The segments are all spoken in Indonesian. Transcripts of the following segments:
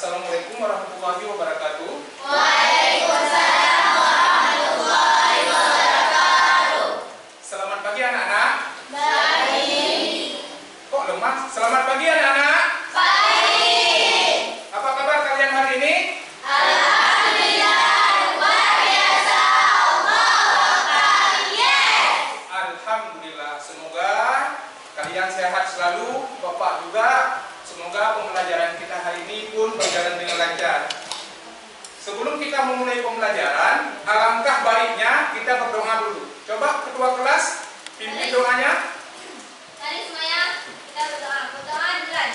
Assalamualaikum warahmatullahi wabarakatuh. Waalaikumsalam warahmatullahi wabarakatuh. Selamat pagi anak-anak. Baik. Kok lemah? Selamat pagi anak-anak. Baik. Apa kabar kalian hari ini? Alhamdulillah luar biasa. Allahu Akbar. Yes. Alhamdulillah. Semoga kalian sehat selalu. Bapak juga. Semoga pembelajaran kita hari ini pun berjalan dengan lancar. Sebelum kita memulai pembelajaran, alangkah baiknya kita berdoa dulu. Coba ketua kelas pimpin doanya. Mari semuanya kita berdoa. Berdoa dimulai.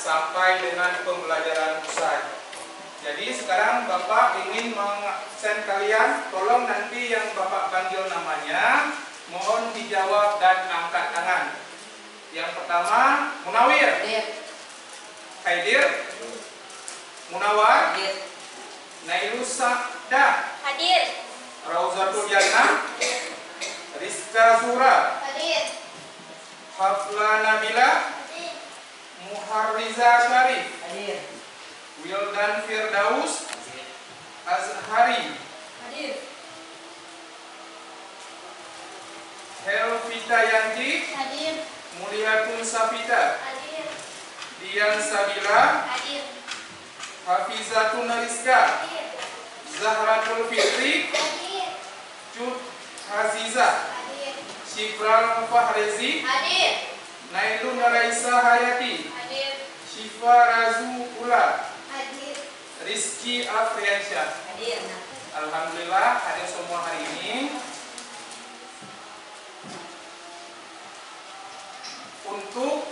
Sampai dengan pembelajaran usai. Jadi sekarang Bapak ingin mengabsen kalian, tolong nanti yang Bapak panggil namanya, mohon dijawab dan angkat tangan. Yang pertama, Munawir. Haidir. Munawar. Nailus Sa'dah. Hadir. Rauzatul Jannah. Rizka Zura. Hadir. Hafla Nabila. Muharriza Syarif. Hadir. Wildan Firdaus. Azhari. Hadir. Helvita Yanti. Hadir. Mulyatun Safita. Hadir. Dian Sabila. Hadir. Hafizatun Rizka. Hadir. Zahratul Fitri. Hadir. Jud Haziza. Hadir. Shifral Fahrezi. Hadir. Nailun Raisa Hayati. Hadir. Syifa Razu Ula. Hadir. Rizky Afriansyah. Hadir. Alhamdulillah hadir semua hari ini. Untuk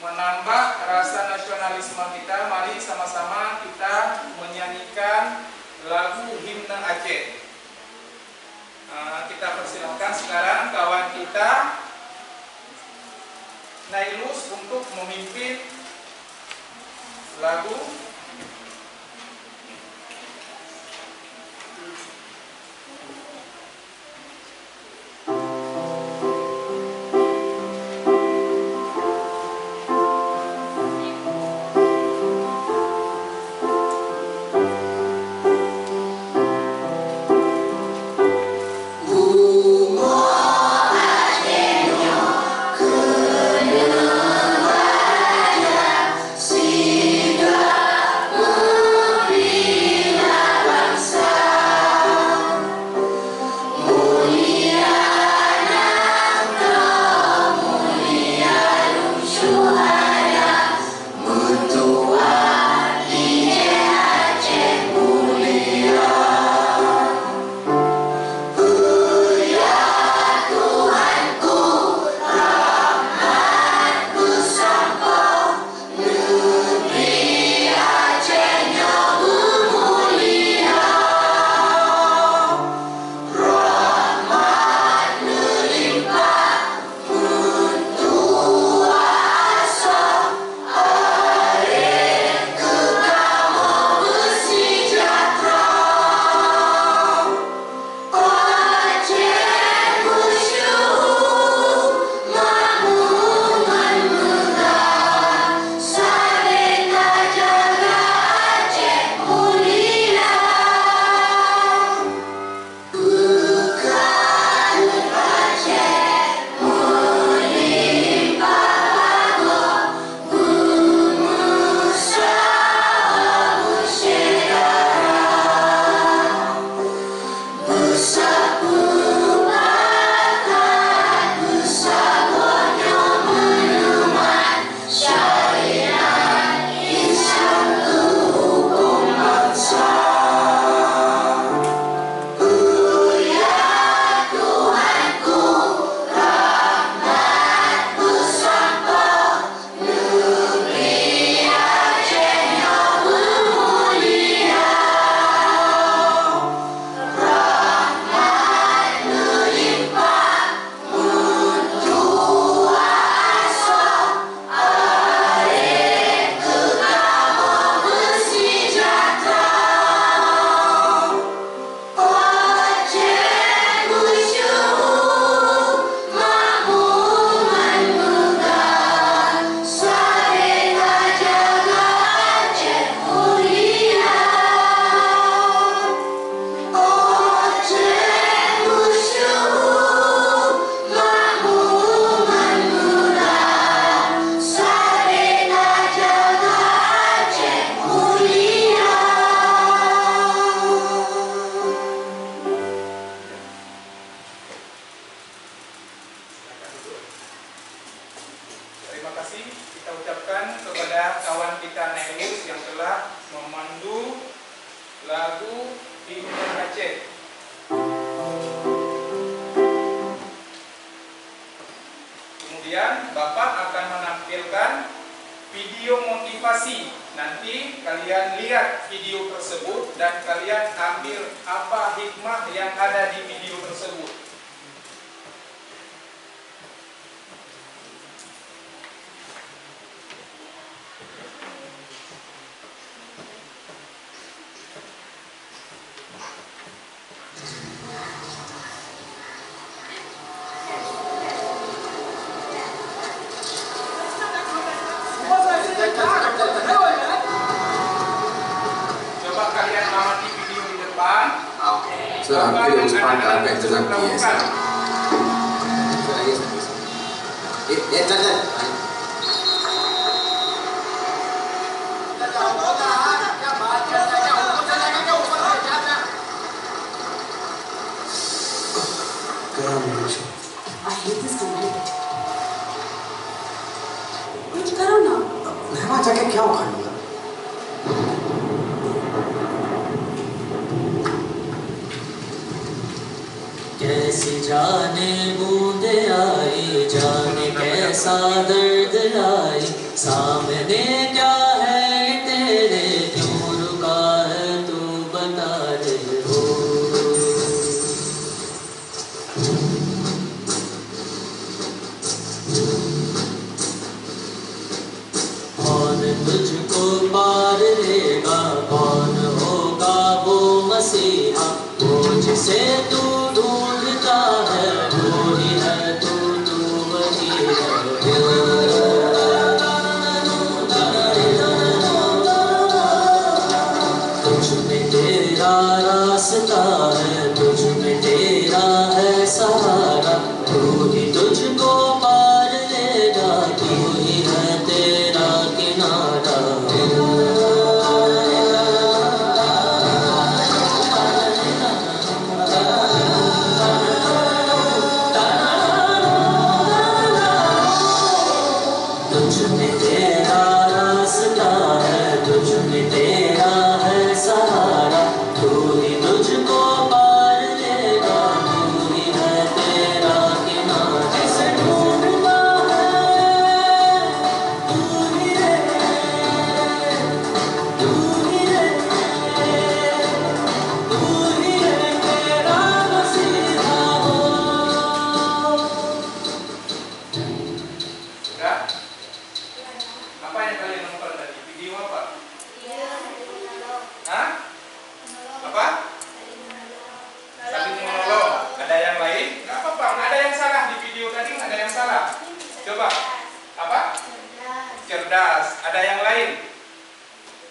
menambah rasa nasionalisme kita, mari sama-sama kita menyanyikan lagu himne Aceh. Kita persilahkan sekarang kawan kita Nailus untuk memimpin lagu. Siga sekalian, Bapak akan menampilkan video motivasi. Nanti kalian lihat video tersebut dan kalian ambil apa hikmah yang ada di video tersebut. Coba kalian amati video di depan. Hampir usapan kakek dengan biasa. I hate this tonight. कुछ करो ना। वहाँ जाके क्या उखाड़ूंगा? कैसी जाने बूंदे आई, जाने कैसा दर्द लाई, सामने क्या है तेरे, क्यों रुका है तू बता दे हो। कौन तुझको पार लेगा, कौन होगा वो मसीहा, वो जिसे तू ढूंढता है, वो ही है तू वही है। तुझ में तेरा रास्ता है, तुझ में तेरा है सहारा, तू ही तुझको पार लेगा, तू ही है तेरा किनारा। तुझ में तेरा रास्ता है, तुझ में तेरा है सहारा, तू ही तुझको पार लेगा, तू ही है तेरा किनारा। जिसे ढूंढता है तू ही है, तू ही है, तू ही है तेरा मसीहा हो। Sudah? Apa yang kalian nonton tadi? Video apa? Hah? Apa? Saling menolong. Ada yang lain? Nggak apa-apa. Nggak ada yang salah di video tadi. Nggak ada yang salah. Coba. Apa? Cerdas. Ada yang lain?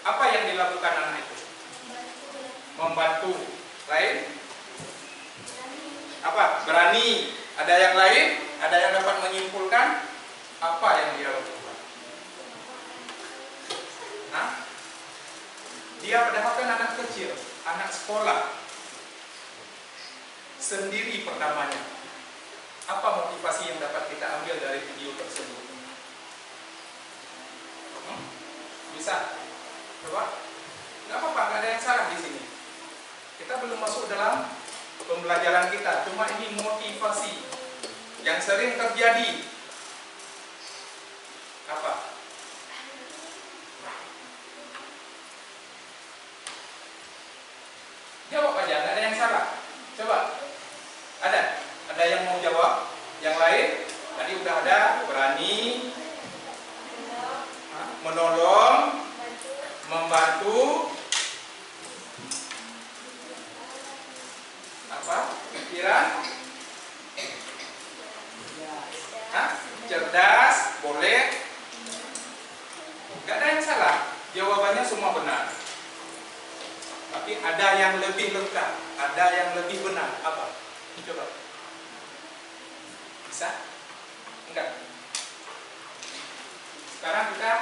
Apa yang dilakukan anak itu? Membantu. Lain? Apa? Berani. Ada yang lain? Ada yang dapat menyimpulkan apa yang dia lakukan? Hah? Dia padahal kan anak kecil, anak sekolah, sendiri pertamanya. Apa motivasi yang dapat kita ambil dari video tersebut? Bisa? Coba? Nggak apa-apa, nggak ada yang salah di sini. Kita belum masuk dalam pembelajaran kita, cuma ini motivasi yang sering terjadi. Apa? Jawab aja, nggak ada yang salah. Coba. Ada yang mau jawab? Yang lain? Tadi udah ada berani, menolong, membantu, apa? Pikiran? Cerdas, boleh. Nggak ada yang salah. Jawabannya semua benar. Tapi ada yang lebih lengkap, ada yang lebih benar. Apa? Coba. Bisa? Enggak. Sekarang kita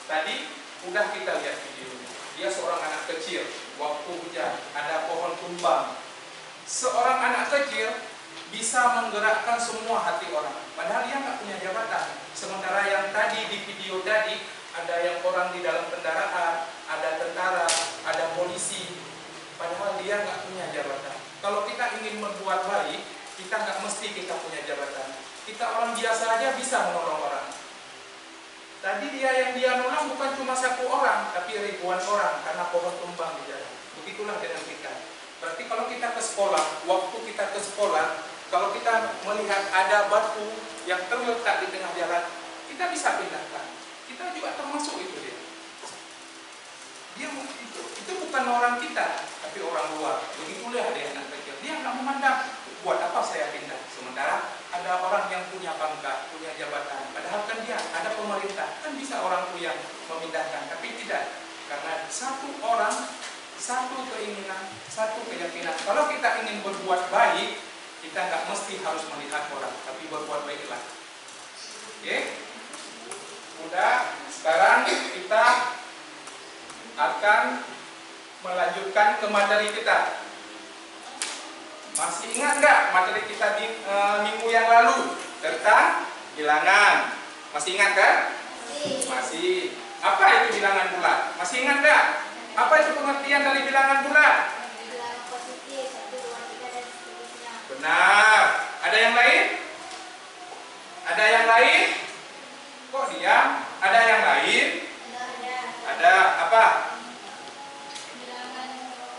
tadi udah kita lihat videonya. Dia seorang anak kecil, waktu hujan, ada pohon tumbang. Seorang anak kecil bisa menggerakkan semua hati orang. Padahal dia nggak punya jabatan. Sementara yang tadi di video tadi ada yang orang di dalam kendaraan, ada tentara, ada polisi. Padahal dia nggak punya jabatan. Kalau kita ingin berbuat baik, kita nggak mesti kita punya jabatan. Kita orang biasa aja bisa menolong orang. Tadi yang dia nolong bukan cuma satu orang, tapi ribuan orang karena pohon tumbang di jalan. Begitulah dengan kita. Berarti kalau kita ke sekolah, waktu kita ke sekolah, kalau kita melihat ada batu yang terletak di tengah jalan, kita bisa pindahkan. Kita juga termasuk itu dia. Itu bukan orang kita, tapi orang luar. Begitulah dia anak kecil. Dia nggak memandang, buat apa saya pindah? Sementara ada orang yang punya pangkat, punya jabatan. Padahal kan dia ada pemerintah, kan bisa orang itu yang memindahkan, tapi tidak. Karena satu orang, satu keinginan, satu keyakinan. Kalau kita ingin berbuat baik, kita nggak mesti harus melihat orang, tapi berbuat baiklah. Oke? Udah, sekarang kita akan melanjutkan ke materi kita. Masih ingat nggak materi kita di minggu yang lalu tentang bilangan? Masih ingat kan? Masih. Apa itu bilangan bulat? Masih ingat nggak? Apa itu pengertian dari bilangan bulat? Bilangan positif 1, 2, 3 dan seterusnya. Benar. Ada yang lain? Ada yang lain? Kok diam? Ada yang lain? Ada apa? Bilangan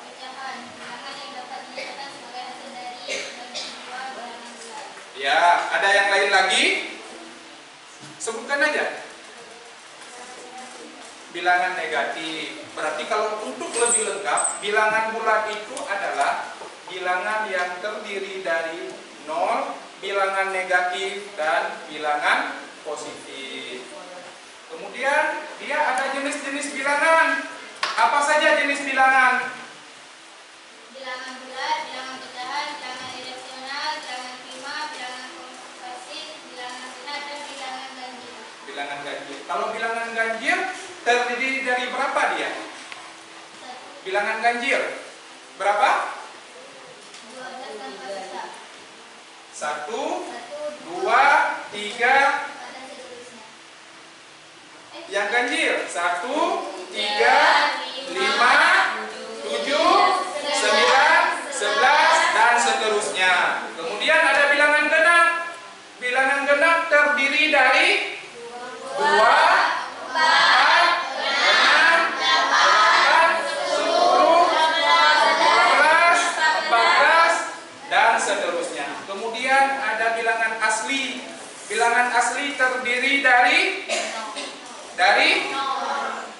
pecahan, bilangan yang dapat dinyatakan sebagai hasil dari bagi 2 bilangan bulat. Ya, ada yang lain lagi? Sebutkan aja. Bilangan negatif. Berarti kalau untuk lebih lengkap, bilangan bulat itu adalah bilangan yang terdiri dari 0, bilangan negatif, dan bilangan positif. Kemudian dia ada jenis-jenis bilangan. Apa saja jenis bilangan? Bilangan bulat, bilangan pecahan, bilangan irasional, bilangan prima, bilangan komposisi, bilangan genap, dan bilangan ganjil. Bilangan ganjil. Kalau bilangan ganjil terdiri dari berapa dia? Bilangan ganjil berapa? 12 tanpa sisa. 1, 1, 2, 3. 4 dan seterusnya. Yang ganjil 1, 3, 5, 7, 9, 11 dan seterusnya. Kemudian ada bilangan genap. Bilangan genap terdiri dari 2, 4, 6, 8, 10, 12, 14 dan seterusnya. Kemudian ada bilangan asli. Bilangan asli terdiri dari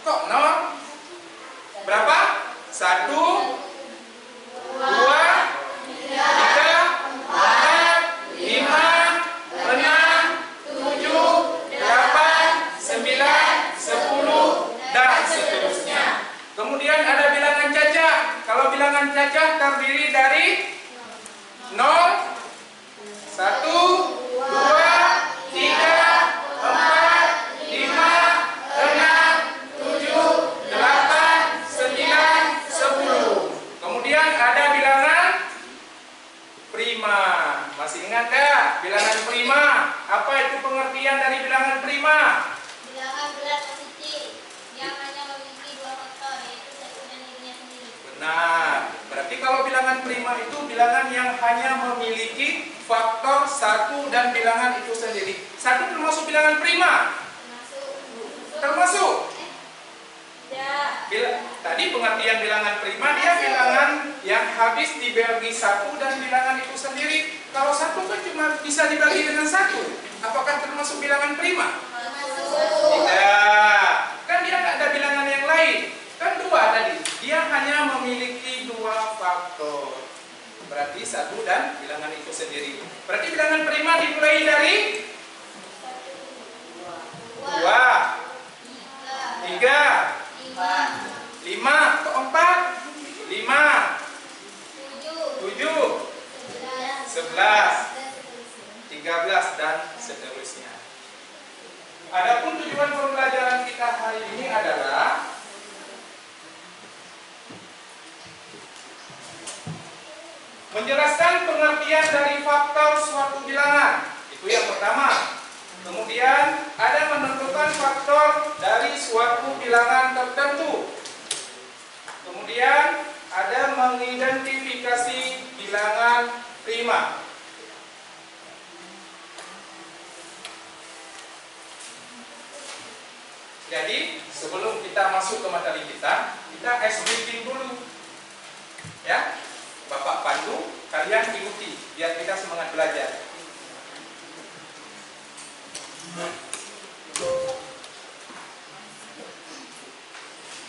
kok 0? Berapa? 1, 2, 3, 4, 5, 6, 7, 8, 9, 10 dan seterusnya. Kemudian ada bilangan cacah. Kalau bilangan cacah terdiri dari 0, 1, 2, 3, 4, 5, 6, 7, 8, 9, 10. Kemudian ada bilangan prima. Masih ingat nggak bilangan prima? Apa itu pengertian dari bilangan prima? Bilangan bulat positif yang hanya memiliki 2 faktor, yaitu 1 dan dirinya sendiri. Benar. Berarti kalau bilangan prima itu bilangan yang hanya memiliki faktor 1 dan bilangan itu sendiri. 1 termasuk bilangan prima? Termasuk? Ya. Tadi pengertian bilangan prima dia bilangan yang habis dibagi 1 dan bilangan itu sendiri. Kalau 1 kan cuma bisa dibagi dengan 1. Apakah termasuk bilangan prima? Tidak. Kan dia nggak ada bilangan yang lain. Kan 2 tadi. Dia hanya memiliki 2 faktor. Berarti 1 dan bilangan itu sendiri. Berarti bilangan prima dimulai dari 2, 3, 5, kok 4? 5, 7, 11, 13 dan seterusnya. Adapun tujuan pembelajaran kita hari ini adalah menjelaskan pengertian dari faktor suatu bilangan. Itu yang pertama. Kemudian ada menentukan faktor dari suatu bilangan tertentu. Kemudian ada mengidentifikasi bilangan prima. Jadi sebelum kita masuk ke materi kita ice breaking dulu. Ya, Bapak pandu, kalian ikuti biar kita semangat belajar.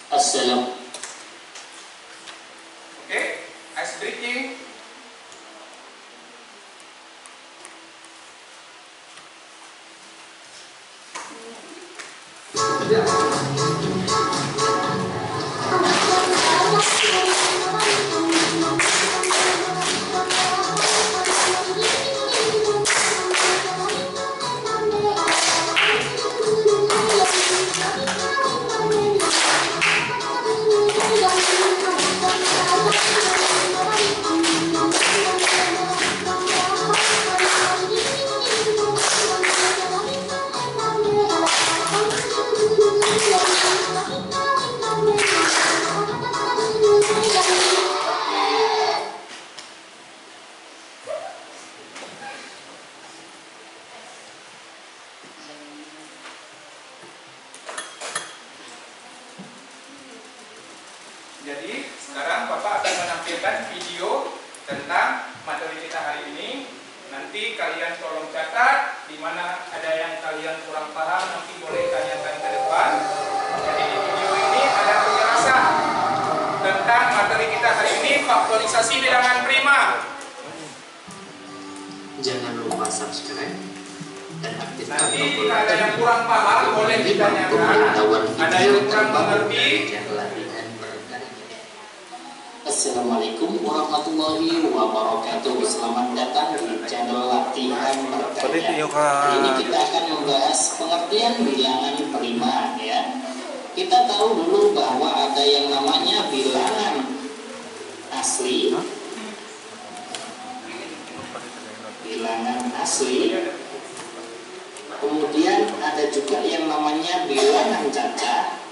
Assalam. Oke, ice breaking. Jadi sekarang Bapak akan menampilkan video tentang materi kita hari ini. Nanti kalian tolong catat di mana ada yang kalian kurang paham, nanti boleh tanyakan ke depan. Jadi di video ini ada penjelasan tentang materi kita hari ini, faktorisasi bilangan prima. Jangan lupa subscribe dan aktifkan Nanti tombol jika ada yang kurang paham boleh ditanyakan. Ada yang kurang mengerti. Assalamualaikum warahmatullahi wabarakatuh. Selamat datang di channel latihan berkarya. Hari ini kita akan membahas pengertian bilangan prima ya. Kita tahu dulu bahwa ada yang namanya bilangan asli. Bilangan asli. Kemudian ada juga yang namanya bilangan cacah.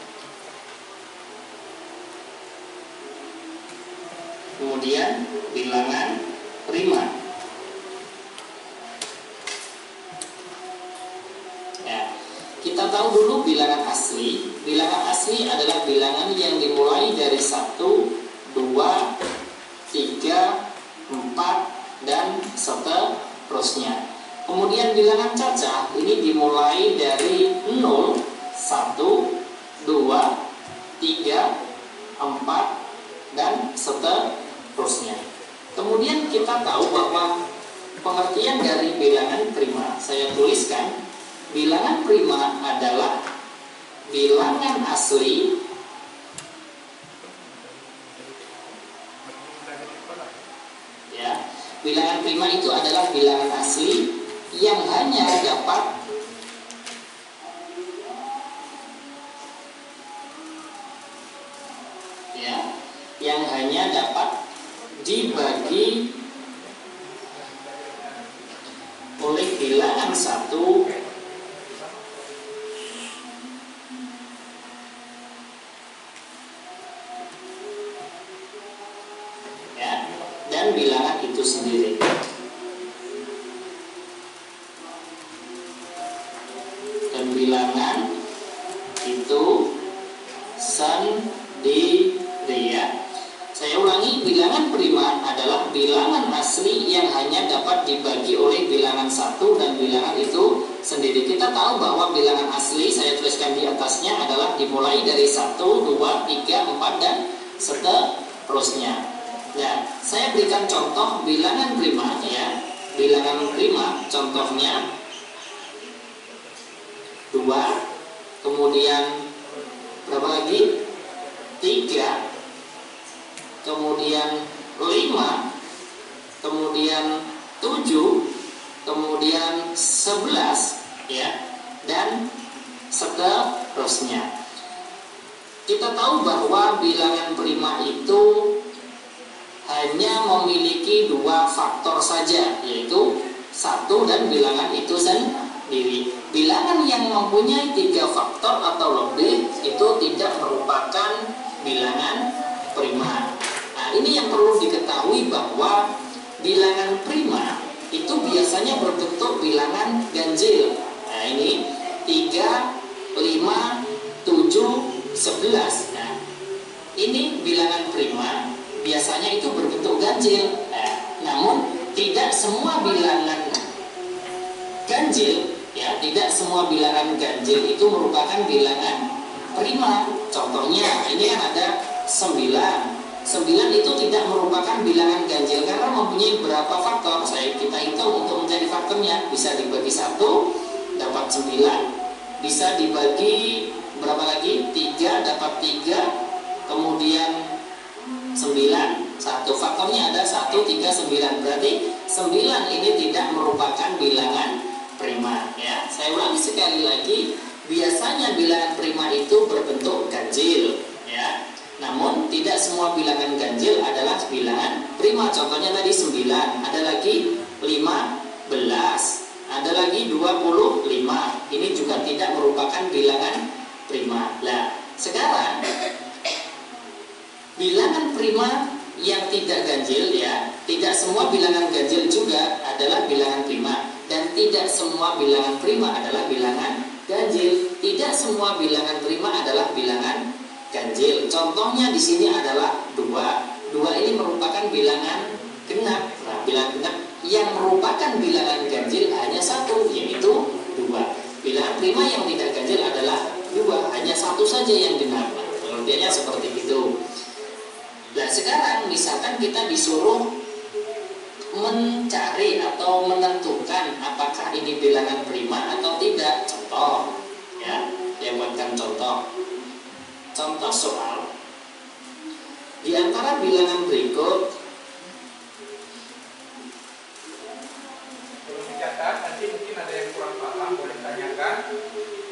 Kemudian bilangan prima. Ya, kita tahu dulu bilangan asli. Bilangan asli adalah bilangan yang dimulai dari 1, 2, 3, 4 dan seterusnya. Kemudian bilangan cacah ini dimulai dari 0, 1, 2, 3, 4 dan seterusnya. Kemudian kita tahu bahwa pengertian dari bilangan prima, saya tuliskan, bilangan prima adalah bilangan asli ya. Bilangan prima itu adalah bilangan asli yang hanya dapat yang hanya dapat dibagi oleh bilangan 1 ya, dan bilangan itu sendiri. Dan bilangan itu sendiri ya. Saya ulangi, bilangan prima adalah bilangan asli yang hanya dapat dibagi oleh bilangan 1 dan bilangan itu sendiri. Kita tahu bahwa bilangan asli, saya tuliskan di atasnya, adalah dimulai dari 1, 2, 3, 4 dan seterusnya. Ya, saya berikan contoh bilangan prima ya. Bilangan prima contohnya 2, kemudian berapa lagi? 3, kemudian 5, kemudian 7, kemudian 11 ya, dan seterusnya. Kita tahu bahwa bilangan prima itu hanya memiliki 2 faktor saja, yaitu 1 dan bilangan itu sendiri. Bilangan yang mempunyai 3 faktor atau lebih itu tidak merupakan bilangan prima. Ini yang perlu diketahui bahwa bilangan prima itu biasanya berbentuk bilangan ganjil. Nah ini 3, 5, 7, 11. Nah, ini bilangan prima biasanya itu berbentuk ganjil. Namun tidak semua bilangan ganjil, ya, tidak semua bilangan ganjil itu merupakan bilangan prima. Contohnya, ini kan ada 9. 9 itu tidak merupakan bilangan ganjil karena mempunyai berapa faktor. Kita hitung untuk mencari faktornya. Bisa dibagi 1 dapat 9, bisa dibagi berapa lagi? 3 dapat 3, kemudian 9. Satu faktornya ada 1, 3, 9. Berarti 9 ini tidak merupakan bilangan prima, ya. Saya ulangi sekali lagi, biasanya bilangan prima itu berbentuk ganjil, ya. Namun tidak semua bilangan ganjil adalah bilangan prima. Contohnya tadi 9, ada lagi 15, ada lagi 25. Ini juga tidak merupakan bilangan prima. Nah, sekarang bilangan prima yang tidak ganjil, ya, tidak semua bilangan ganjil juga adalah bilangan prima, dan tidak semua bilangan prima adalah bilangan ganjil. Tidak semua bilangan prima adalah bilangan ganjil. Contohnya di sini adalah 2. 2 ini merupakan bilangan genap. Nah, bilangan genap yang merupakan bilangan ganjil hanya 1, yaitu 2. Bilangan prima yang tidak ganjil adalah 2, hanya 1 saja yang genap. Nah, pengertiannya seperti itu. Nah, sekarang misalkan kita disuruh mencari atau menentukan apakah ini bilangan prima atau tidak. Contoh, ya, saya buatkan contoh. Contoh soal, di antara bilangan berikut, Belum dicatat, nanti mungkin ada yang kurang paham, boleh tanyakan.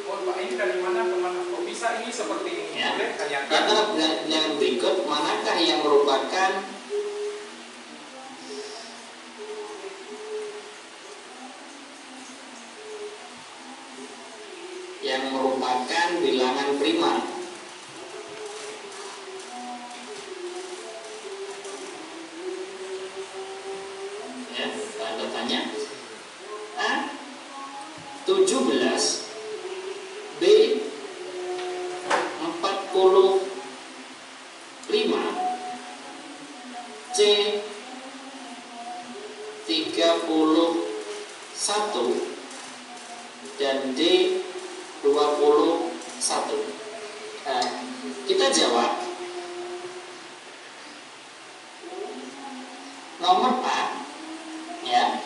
Oh Pak, ini dari mana ke mana? Kok bisa ini seperti ini? ya, Boleh di tanyakan. antara bilangan berikut manakah yang merupakan bilangan prima? Ya, tanda tanya. A 17, B 45, C 31, dan D 21. Nah, kita jawab nomor A, ya.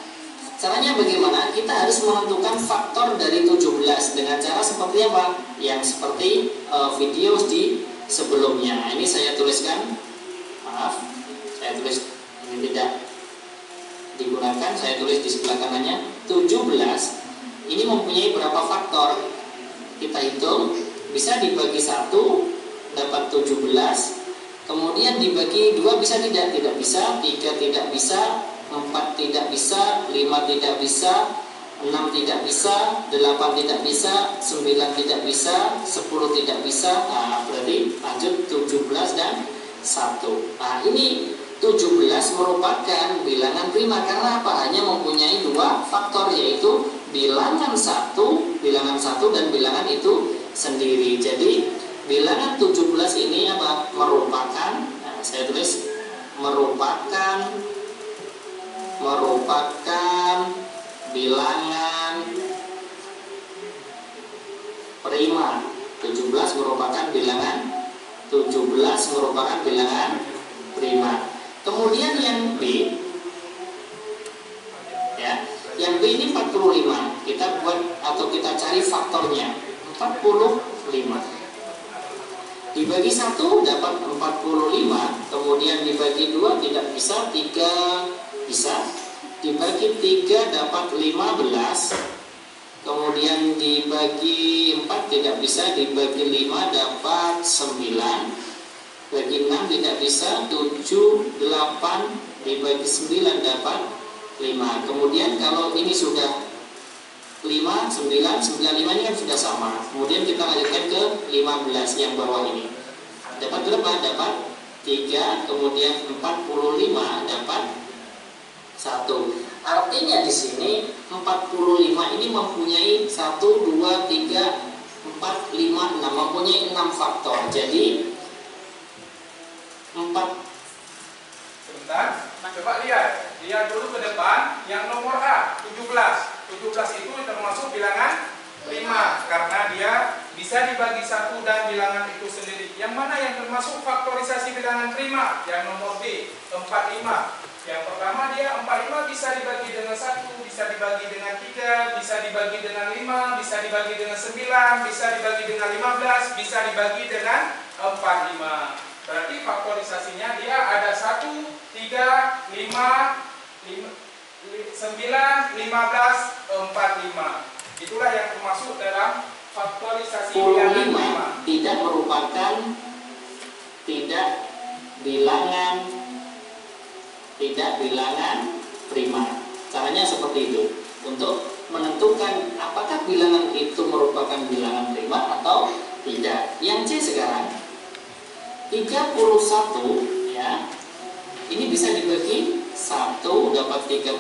Caranya bagaimana? Kita harus menentukan faktor dari 17 dengan cara seperti apa? Yang seperti video di sebelumnya. Ini saya tuliskan, maaf, saya tulis ini tidak digunakan, saya tulis di sebelah kanannya. 17 ini mempunyai berapa faktor? Kita hitung, bisa dibagi 1 dapat 17, kemudian dibagi 2 bisa tidak? Tidak bisa. 3 tidak bisa, 4 tidak bisa, 5 tidak bisa, 6 tidak bisa, 8 tidak bisa, 9 tidak bisa, 10 tidak bisa. Nah, berarti lanjut 17 dan 1. Nah, ini 17 merupakan bilangan prima karena apa? Hanya mempunyai 2 faktor, yaitu bilangan 1 dan bilangan itu sendiri. Jadi bilangan 17 ini apa? Merupakan, nah, saya tulis merupakan bilangan prima. 17 merupakan bilangan prima. Kemudian yang B, ya, yang B ini 45. Kita buat atau kita cari faktornya. 45 dibagi 1 dapat 45, kemudian dibagi 2 tidak bisa, 3 bisa, dibagi 3 dapat 15, kemudian dibagi 4 tidak bisa, dibagi 5 dapat 9, bagi 6 tidak bisa, 7, 8, dibagi 9 dapat 5. Kemudian kalau ini sudah 5, 9, 95 ini kan sudah sama. Kemudian kita lanjutkan ke 15 yang bawah ini. Dapat berapa? Dapat 3, kemudian 45 dapat 1. Artinya di sini 45 ini mempunyai 1, 2, 3, 4, 5, 6 mempunyai 6 faktor. Jadi 4. Sebentar, coba lihat dulu ke depan yang nomor A 17 itu termasuk bilangan prima karena dia bisa dibagi 1 dan bilangan itu sendiri. Yang mana yang termasuk faktorisasi bilangan prima? Yang nomor B 45. Yang pertama dia 45 bisa dibagi dengan 1, bisa dibagi dengan 3, bisa dibagi dengan 5, bisa dibagi dengan 9, bisa dibagi dengan 15, bisa dibagi dengan 45. Berarti faktorisasinya dia ada 1, 3, 5, 9, 15, 45. Itulah yang termasuk dalam faktorisasi bilangan prima. 45 tidak merupakan bilangan prima. Caranya seperti itu. Untuk menentukan apakah bilangan itu merupakan bilangan prima atau tidak. Yang C sekarang 31 ya. Ini bisa dibagi 1 dapat 31,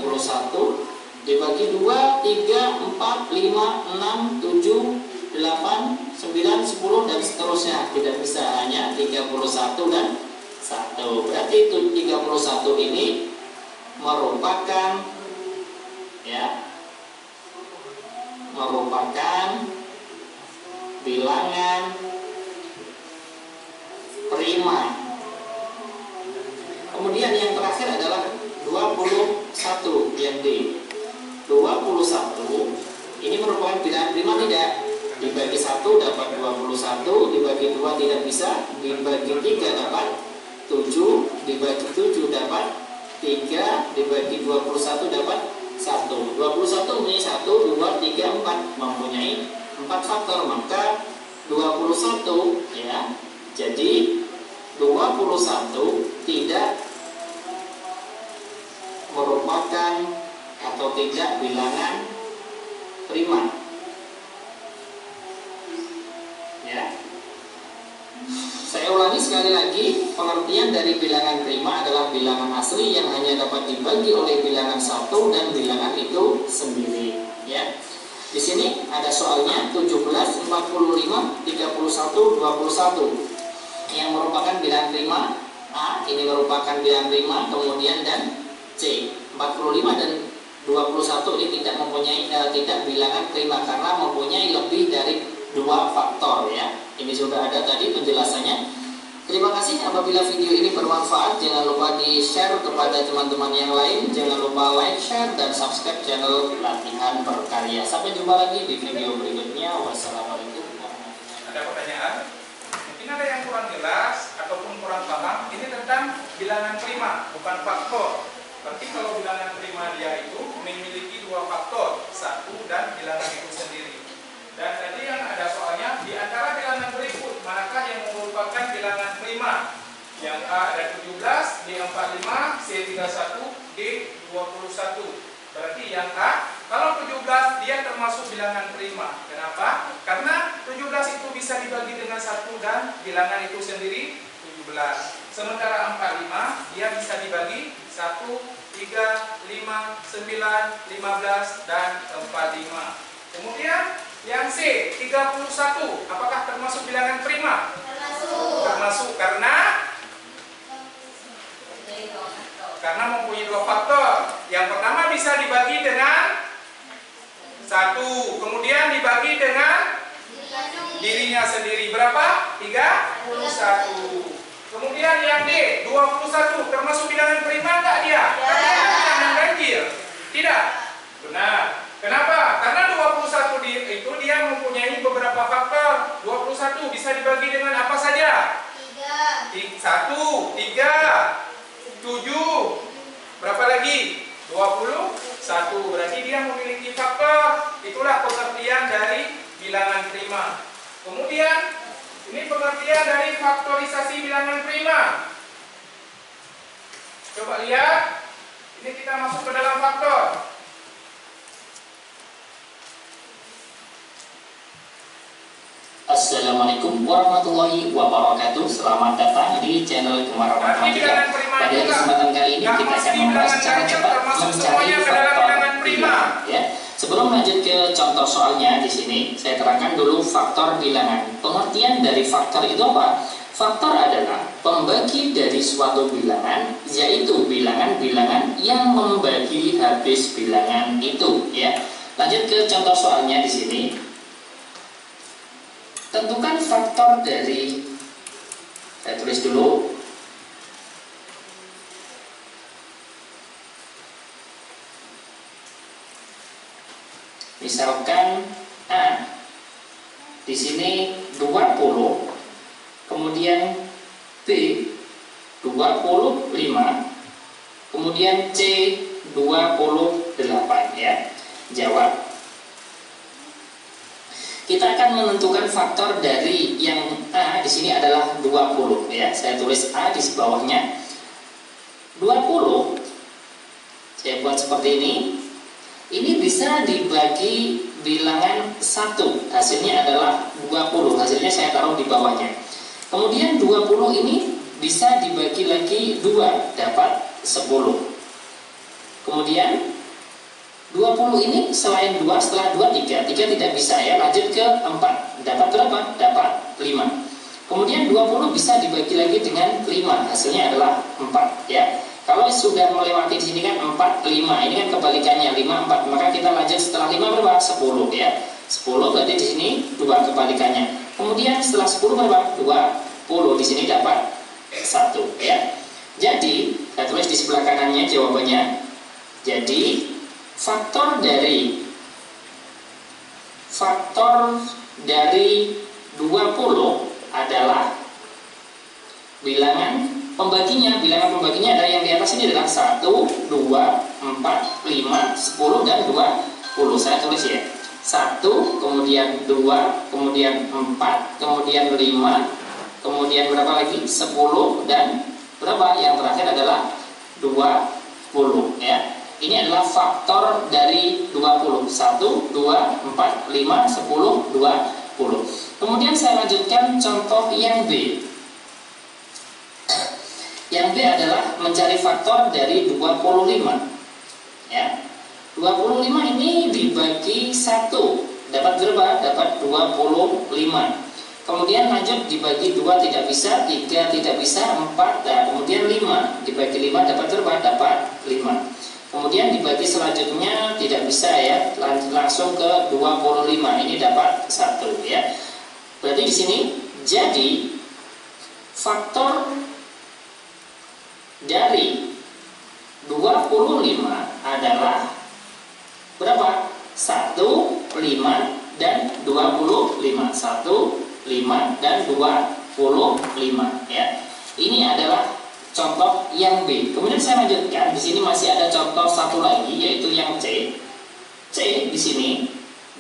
dibagi 2, 3, 4, 5, 6, 7, 8, 9, 10 dan seterusnya. Tidak bisa hanya 31 dan 1. Berarti itu 31 ini merupakan bilangan prima. Kemudian yang terakhir adalah 21 yang D. 21 ini merupakan bilangan prima tidak? Dibagi 1 dapat 21, dibagi 2 tidak bisa, dibagi 3 dapat 7, dibagi 7 dapat 3, dibagi 21 dapat 1. 21 mempunyai 1, 2, 3, 4 mempunyai 4 faktor, maka 21 ya. Jadi 21 tidak merupakan atau tidak bilangan prima. Ya. Saya ulangi sekali lagi, pengertian dari bilangan prima adalah bilangan asli yang hanya dapat dibagi oleh bilangan 1 dan bilangan itu sendiri, ya. Di sini ada soalnya 17, 45, 31, 21 yang merupakan bilangan prima. A ini merupakan bilangan prima, kemudian dan C 45 dan 21 ini tidak mempunyai tidak bilangan prima karena mempunyai lebih dari 2 faktor ya. Ini sudah ada tadi penjelasannya. Terima kasih apabila video ini bermanfaat. Jangan lupa di-share kepada teman-teman yang lain. Jangan lupa like, share, dan subscribe channel Latihan Berkarya. Sampai jumpa lagi di video berikutnya. Wassalamualaikum warahmatullahi wabarakatuh. Ada pertanyaan? Mungkin ada yang kurang jelas ataupun kurang paham. Ini tentang bilangan prima, bukan faktor. Berarti kalau bilangan prima dia itu memiliki 2 faktor, 1 dan bilangan itu sendiri. Dan tadi yang ada soalnya di antara bilangan berikut manakah yang merupakan bilangan prima? Yang A ada 17, D 45, C 31, D 21. Berarti yang A, kalau 17 dia termasuk bilangan prima. Kenapa? Karena 17 itu bisa dibagi dengan 1 dan bilangan itu sendiri 17. Sementara 45 dia bisa dibagi 1, 3, 5, 9, 15 dan 45. Kemudian yang C 31 apakah termasuk bilangan prima? Termasuk karena mempunyai 2 faktor. Yang pertama bisa dibagi dengan 1, kemudian dibagi dengan dirinya sendiri. Berapa? 31. Kemudian yang D 21 termasuk bilangan prima enggak dia? Bilangan ganjil. Tidak. Benar. Kenapa? Karena 21 itu dia mempunyai beberapa faktor. 21 bisa dibagi dengan apa saja? 1, 3, 7. Berapa lagi? 21. Berarti dia memiliki faktor. Itulah pengertian dari bilangan prima. Kemudian ini pengertian dari faktorisasi bilangan prima. Coba lihat. Ini kita masuk ke dalam faktor. Assalamualaikum warahmatullahi wabarakatuh. Selamat datang di channel Gemar Matematika. Pada kesempatan kali ini kita akan membahas cara cepat mencari faktor prima. Ya, Sebelum lanjut ke contoh soalnya di sini, saya terangkan dulu faktor bilangan. Pengertian dari faktor itu apa? Faktor adalah pembagi dari suatu bilangan, yaitu bilangan-bilangan yang membagi habis bilangan itu, ya. Lanjut ke contoh soalnya di sini. Tentukan faktor dari, saya tulis dulu. Misalkan A di sini 20, kemudian B 25, kemudian C 28, ya. Jawab. Kita akan menentukan faktor dari yang A di sini adalah 20, ya. Saya tulis A di bawahnya. 20 saya buat seperti ini. Ini bisa dibagi bilangan 1, hasilnya adalah 20, hasilnya saya taruh di bawahnya. Kemudian 20 ini bisa dibagi lagi 2, dapat 10. Kemudian 20 ini selain 2, setelah 2, 3 tidak bisa, ya. Lanjut ke 4, dapat berapa? Dapat 5. Kemudian 20 bisa dibagi lagi dengan 5, hasilnya adalah 4, ya. Kalau sudah melewati di sini kan 4, 5, ini kan kebalikannya 5, 4, maka kita lanjut setelah 5 berapa? 10, ya. 10 berarti di sini 2 kebalikannya. Kemudian setelah 10 berapa? 20, di sini dapat 1, ya. Jadi saya tulis di sebelah kanannya jawabannya. Jadi faktor dari 20 adalah bilangan pembaginya adalah yang di atas ini adalah 1, 2, 4, 5, 10 dan 20. Saya tulis, ya. 1, kemudian 2, kemudian 4, kemudian 5, kemudian berapa lagi? 10 dan berapa? Yang terakhir adalah 20, ya. Ini adalah faktor dari 20. 1, 2, 4, 5, 10, 20. Kemudian saya lanjutkan contoh yang B. Yang B adalah mencari faktor dari 25, ya. 25 ini dibagi 1, dapat berapa? Dapat 25. Kemudian lanjut dibagi 2 tidak bisa, 3 tidak bisa, 4, nah, kemudian 5 dibagi 5 dapat berapa? Dapat 5. Kemudian dibagi selanjutnya tidak bisa, ya. Langsung ke 25, ini dapat 1, ya. Berarti di sini jadi faktor dari 25 adalah berapa? 1, 5, dan 25. 1, 5, dan 25, ya. Ini adalah contoh yang B. Kemudian saya lanjutkan. Di sini masih ada contoh satu lagi, yaitu yang C. C di sini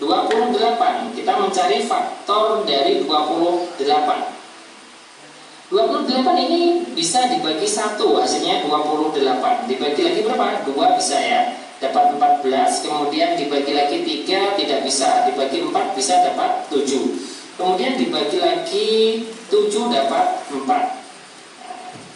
28. Kita mencari faktor dari 28. 28 ini bisa dibagi 1, hasilnya 28. Dibagi lagi berapa? 2 bisa, ya. Dapat 14. Kemudian dibagi lagi 3 tidak bisa. Dibagi 4 bisa, dapat 7. Kemudian dibagi lagi 7 dapat 4.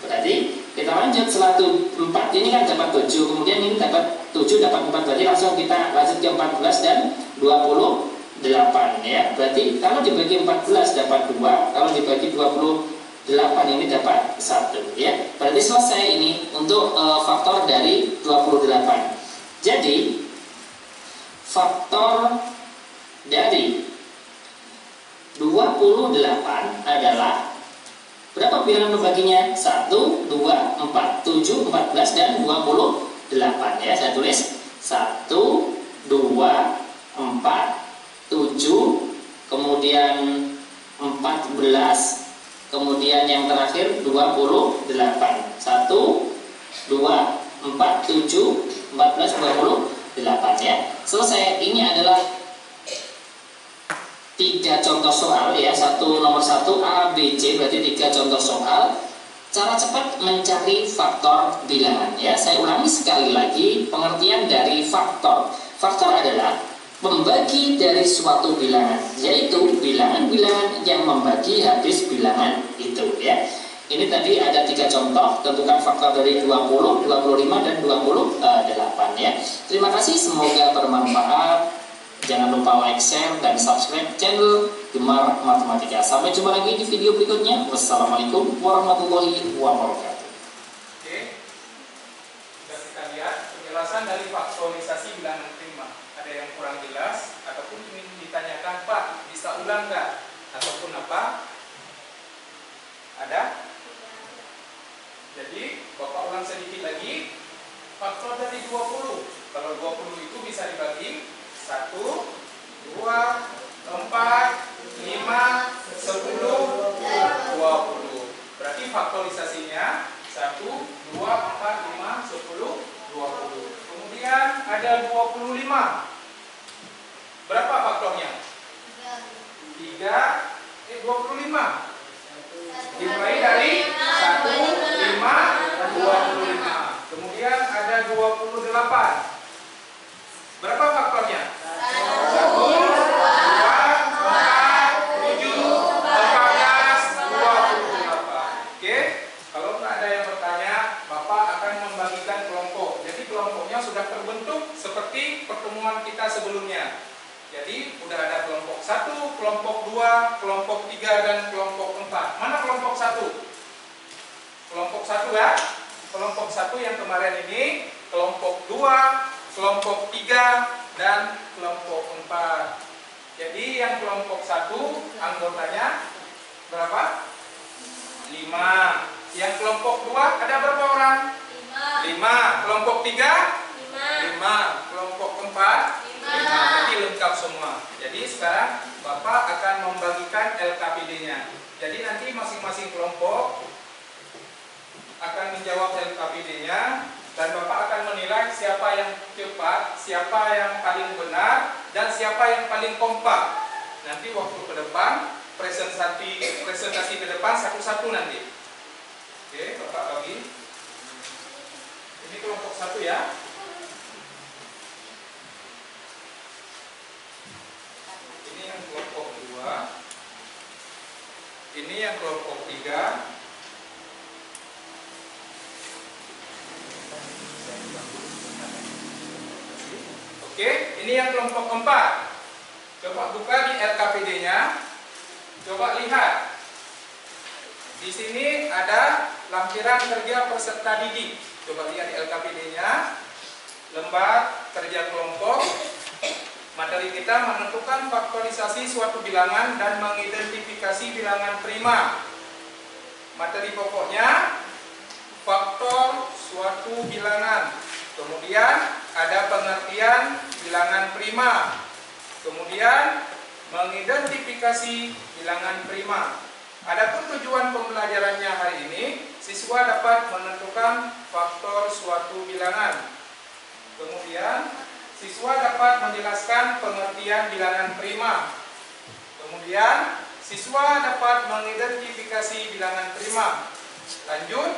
Berarti kita lanjut setelah 4 ini kan dapat 7. Kemudian ini dapat 7 dapat 4. Berarti langsung kita lanjut ke 14 dan 28, ya. Berarti kalau dibagi 14 dapat 2. Kalau dibagi 28 ini dapat 1, ya. Berarti selesai ini untuk faktor dari 28. Jadi faktor dari 28 adalah berapa bilangan pembaginya? 1, 2, 4, 7, 14 dan 28, ya. Saya tulis 1, 2, 4, 7, kemudian 14, kemudian yang terakhir 28. 1, 2, 4, 7, 14, 28, ya. Selesai. Ini adalah 3 contoh soal, ya. Nomor 1 A, B, C, berarti 3 contoh soal. Cara cepat mencari faktor bilangan, ya. Saya ulangi sekali lagi pengertian dari faktor. Faktor adalah pembagi dari suatu bilangan, yaitu bilangan-bilangan yang membagi habis bilangan itu, ya. Ini tadi ada 3 contoh, tentukan faktor dari 20, 25 dan 28, ya. Terima kasih, semoga bermanfaat. Jangan lupa like, share, dan subscribe channel Gemar Matematika. Sampai jumpa lagi di video berikutnya. Wassalamualaikum warahmatullahi wabarakatuh. Oke, sudah kita lihat penjelasan dari faktorisasi bilangan prima. Ada yang kurang jelas ataupun ingin ditanyakan, Pak, bisa ulang nggak? Ataupun apa? Ada? Jadi, Bapak ulang sedikit lagi. Faktor dari 20. Kalau 20 itu bisa dibagi 1, 2, 4, 5, 10, 20. Berarti faktorisasinya 1, 2, 4, 5, 10, 20. Kemudian ada 25. Berapa faktornya? 25. Dimulai dari 1, 5, 25. Kemudian ada 28. Berapa faktornya? 1, 2, 4, 7, 14, 28. Oke, kalau nggak ada yang bertanya, Bapak akan membagikan kelompok. Jadi kelompoknya sudah terbentuk seperti pertemuan kita sebelumnya. Jadi sudah ada kelompok 1, kelompok 2, kelompok 3, dan kelompok 4. Mana kelompok 1? Kelompok 1 ya? Kelompok 1 yang kemarin ini, kelompok 2, kelompok 3, dan kelompok 4. Jadi yang kelompok 1 anggotanya berapa? 5. Yang kelompok 2 ada berapa orang? 5. Kelompok 3? 5. Kelompok 4? 5. Jadi lengkap semua. Jadi sekarang Bapak akan membagikan LKPD-nya. Jadi nanti masing-masing kelompok akan menjawab LKPD-nya, dan Bapak akan menilai siapa yang cepat, siapa yang paling benar, dan siapa yang paling kompak. Nanti waktu ke depan, presentasi ke depan satu-satu nanti. Oke, Bapak bagi. Ini kelompok 1 ya. Ini yang kelompok 2. Ini yang kelompok 3. Oke, ini yang kelompok 4. Coba buka di LKPD-nya. Coba lihat. Di sini ada lampiran kerja peserta didik. Coba lihat di LKPD-nya. Lembar kerja kelompok. Materi kita menentukan faktorisasi suatu bilangan dan mengidentifikasi bilangan prima. Materi pokoknya faktor suatu bilangan. Kemudian ada pengertian bilangan prima. Kemudian mengidentifikasi bilangan prima. Adapun tujuan pembelajarannya hari ini, siswa dapat menentukan faktor suatu bilangan. Kemudian siswa dapat menjelaskan pengertian bilangan prima. Kemudian siswa dapat mengidentifikasi bilangan prima. Lanjut,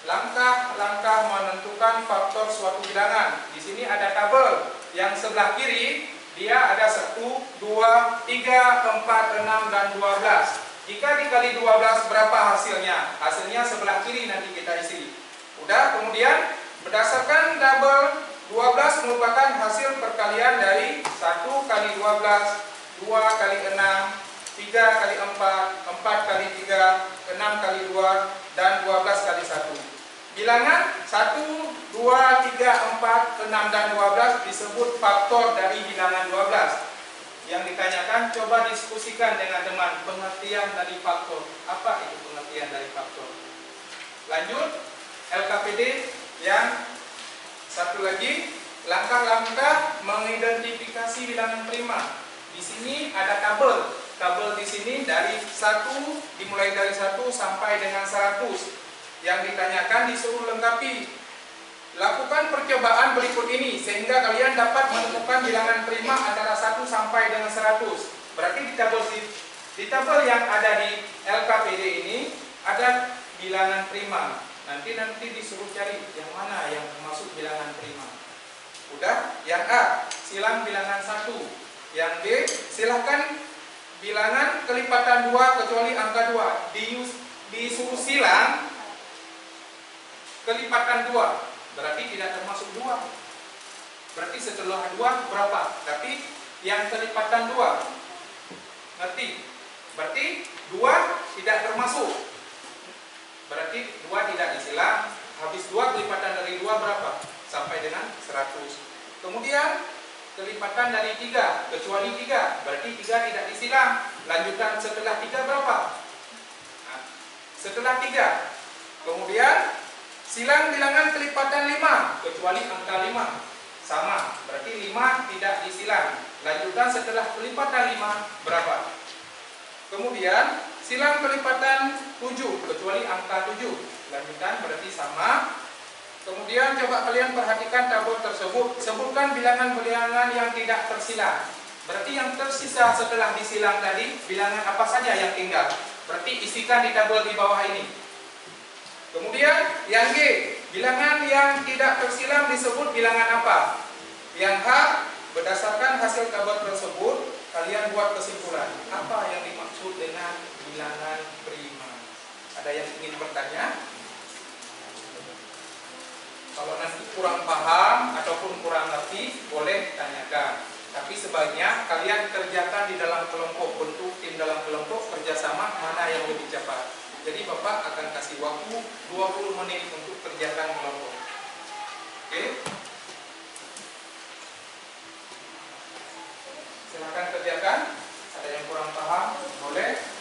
langkah-langkah menentukan faktor suatu bilangan. Di sini ada tabel. Yang sebelah kiri dia ada 1, 2, 3, 4, 6, dan 12. Jika dikali 12 berapa hasilnya? Hasilnya sebelah kiri nanti kita isi. Udah, kemudian berdasarkan tabel 12 merupakan hasil perkalian dari 1 kali 12, 2 kali 6, 3 kali 4, 4 kali 3, 6 kali 2, dan 12 kali 1. Bilangan 1, 2, 3, 4, 6, dan 12 disebut faktor dari bilangan 12. Yang ditanyakan, coba diskusikan dengan teman pengertian dari faktor. Apa itu pengertian dari faktor? Lanjut, LKPD yang satu lagi, langkah-langkah mengidentifikasi bilangan prima. Di sini ada tabel. Tabel di sini dari 1, dimulai dari 1 sampai dengan 100. Yang ditanyakan disuruh lengkapi. Lakukan percobaan berikut ini sehingga kalian dapat menemukan bilangan prima antara 1 sampai dengan 100. Berarti di tabel yang ada di LKPD ini ada bilangan prima. Nanti disuruh cari yang mana yang termasuk bilangan prima. Udah? Yang A, silang bilangan 1. Yang B, silahkan bilangan kelipatan 2 kecuali angka 2. Disuruh silang kelipatan 2. Berarti tidak termasuk 2. Berarti setelah 2 berapa? Tapi yang kelipatan 2. Ngerti? Berarti 2 tidak termasuk. Berarti 2 tidak disilang. Habis 2 kelipatan dari 2 berapa? Sampai dengan 100. Kemudian kelipatan dari 3, kecuali 3, berarti 3 tidak disilang. Lanjutan setelah 3 berapa? Nah, setelah 3. Kemudian silang bilangan kelipatan 5, kecuali angka 5. Sama, berarti 5 tidak disilang. Lanjutan setelah kelipatan 5 berapa? Kemudian silang kelipatan 7, kecuali angka 7. Lanjutan berarti sama. Kemudian coba kalian perhatikan tabel tersebut. Sebutkan bilangan-bilangan yang tidak tersilang. Berarti yang tersisa setelah disilang tadi, bilangan apa saja yang tinggal? Berarti isikan di tabel di bawah ini. Kemudian yang G, bilangan yang tidak tersilang disebut bilangan apa? Yang H, berdasarkan hasil tabel tersebut, kalian buat kesimpulan. Apa yang dimaksud dengan bilangan prima? Ada yang ingin bertanya? Kalau nanti kurang paham ataupun kurang ngerti, boleh tanyakan. Tapi sebaiknya kalian kerjakan di dalam kelompok, bentuk tim dalam kelompok, kerjasama mana yang lebih cepat. Jadi Bapak akan kasih waktu 20 menit untuk kerjakan kelompok. Oke? Silakan kerjakan. Ada yang kurang paham, boleh.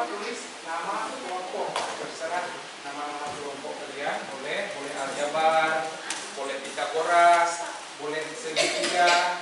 tulis nama kelompok, terserah nama kelompok kalian. Boleh aljabar, boleh Pitagoras, boleh segitiga.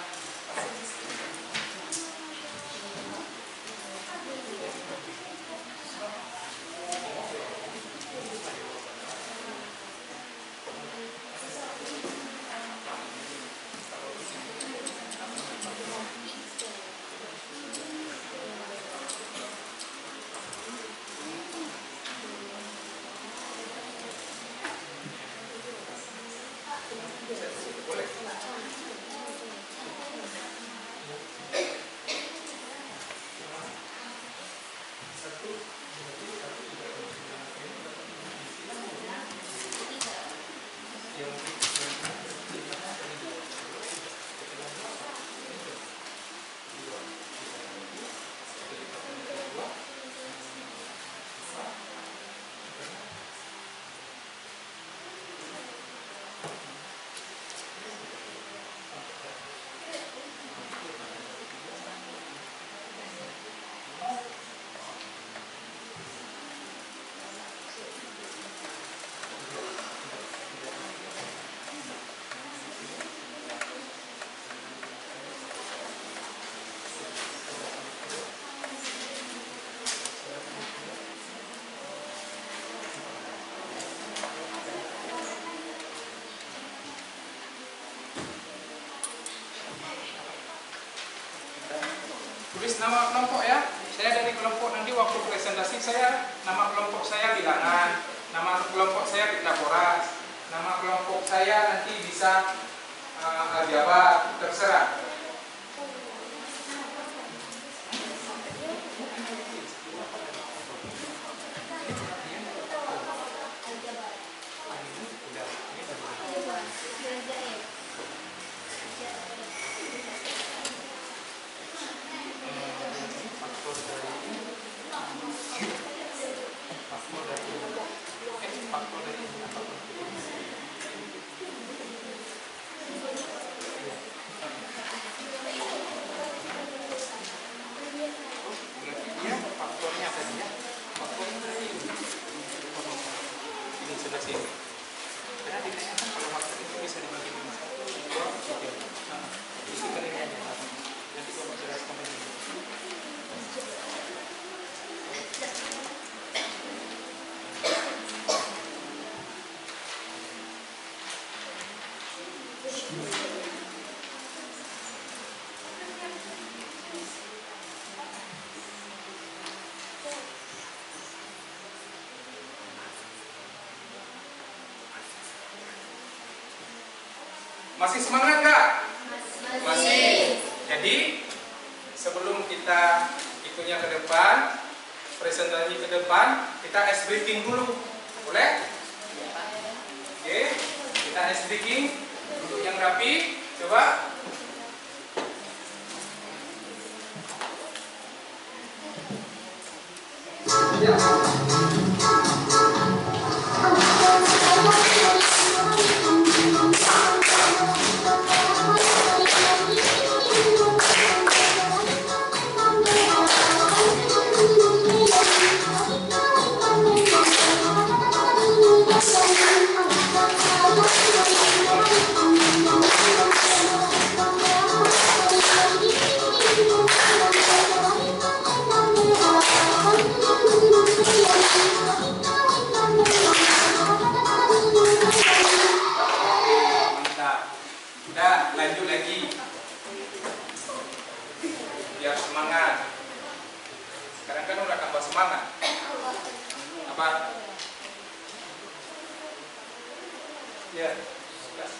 Tulis nama kelompok ya. Saya dari kelompok, nanti waktu presentasi saya nama kelompok saya bilangan, nama kelompok saya Pitagoras, nama kelompok saya nanti bisa aljabar, terserah. Masih semangat nggak? Masih. Jadi sebelum kita ikunya ke depan, presentasi ke depan, kita ice breaking dulu, boleh? Oke, kita ice breaking, duduk yang rapi, coba. Udah, lanjut lagi. Biar semangat. Sekarang kan udah tambah semangat. Apa? Ya, sudah.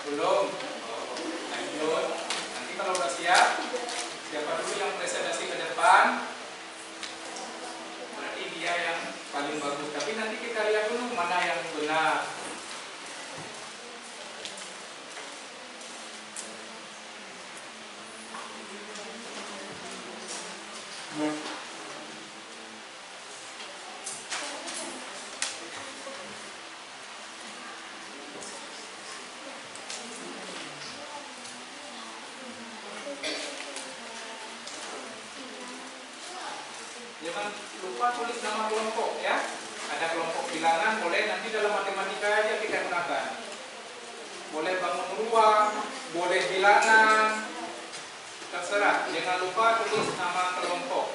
Belum. Oh, lanjut. Nanti kalau udah siap, siapa dulu yang presentasi ke depan, berarti dia yang paling bagus. Tapi nanti kita lihat dulu mana yang benar. Jangan lupa tulis nama kelompok ya. Ada kelompok bilangan, boleh nanti dalam matematika aja kita gunakan. Boleh bangun ruang, boleh bilangan, terserah. Jangan lupa tulis nama kelompok.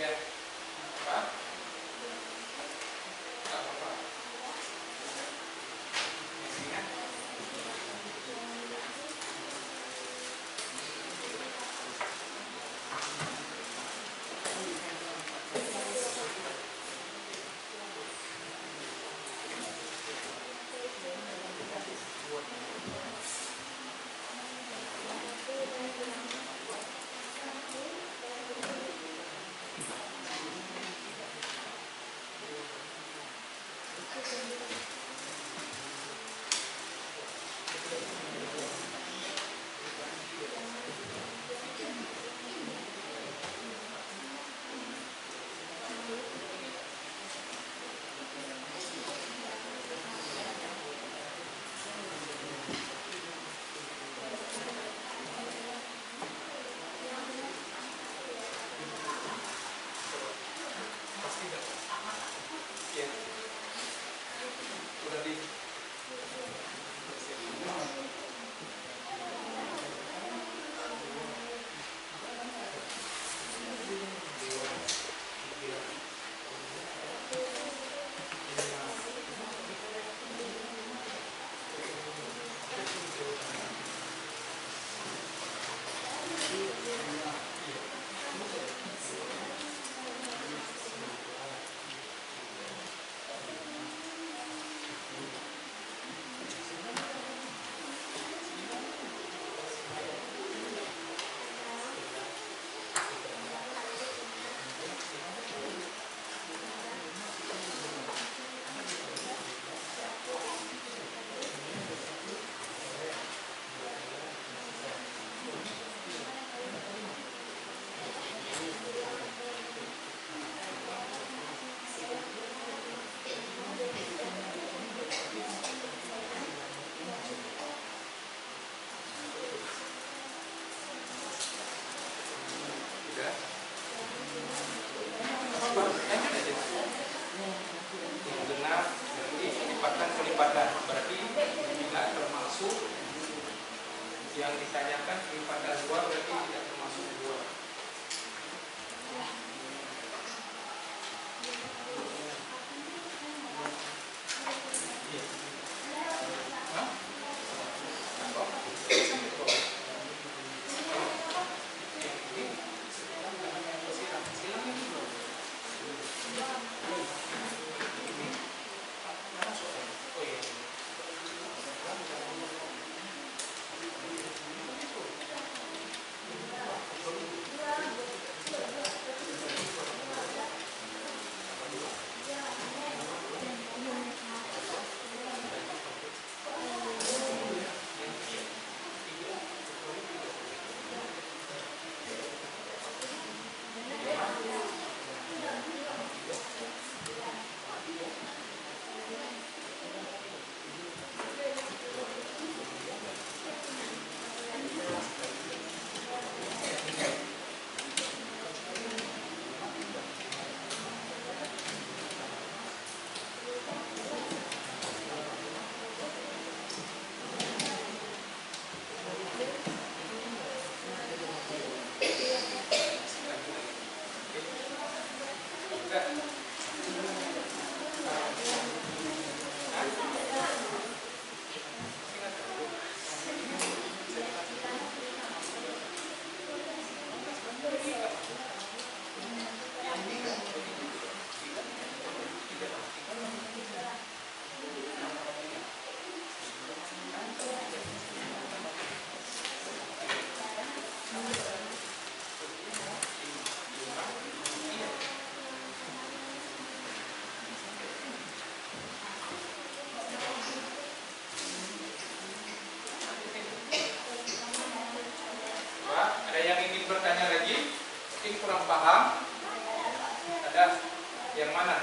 Ya, apa? Gak apa-apa. Ini ya. Ya. Udah di udah. Apa? Lanjut aja. Yang genap berarti lipatan kelipatan. Berarti tidak termasuk yang ditanyakan kelipatan 2 berarti tidak termasuk 2. Hah? Apa? Enggak. Ada. Yang mana?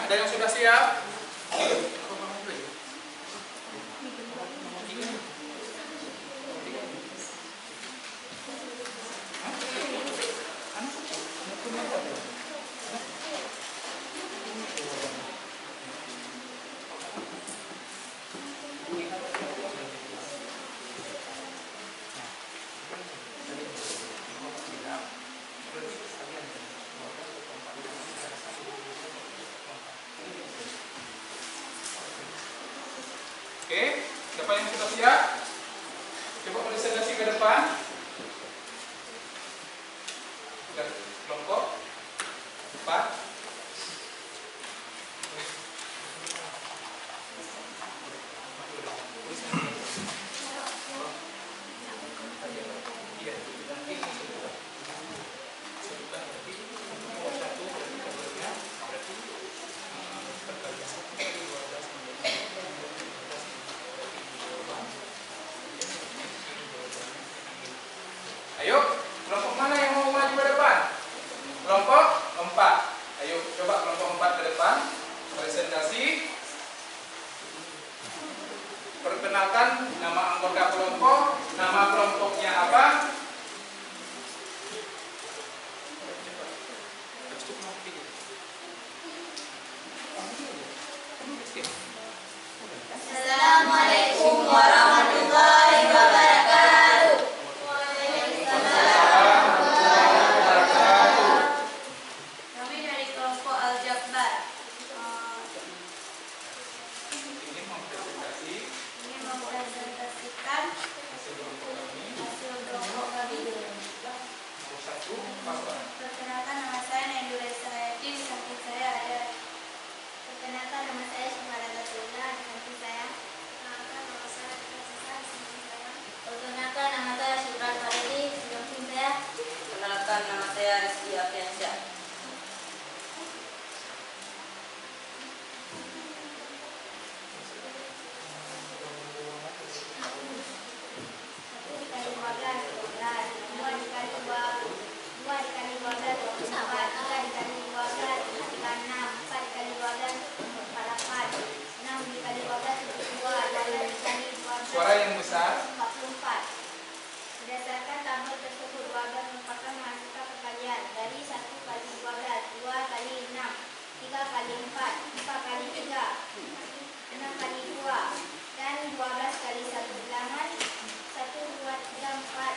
Ada yang sudah siap? Oke, siapa yang sudah siap? Coba presentasi ke depan. Dan kelompok 4. Ayo, kelompok mana yang mau maju ke depan? Kelompok 4. Ayo, coba kelompok 4 ke depan. Presentasi. Perkenalkan nama anggota kelompok, nama kelompoknya apa? Assalamualaikum warahmatullahi wabarakatuh. Kami dari kelompok Al-Jabbar ingin mempresentasikan hasil kelompok kami. Perkenalkan, nama saya Nendura Israyati, di samping saya ada. Perkenalkan, nama saya Syamara Gatula, di samping saya. Perkenalkan, nama saya Rika Sisa, di samping saya. Perkenalkan, nama saya Syurat Faridi, di samping saya. Perkenalkan, nama saya Rizky Afiansyah. Suara yang besar. 44. Berdasarkan tabel tersebut, 12 merupakan mahasiswa perkalian dari 1 kali 12, 2 kali 6, 3 kali 4, 4 kali 3, 6 kali 2, dan 12 kali 1 bilangan 1, 2, 3, 4,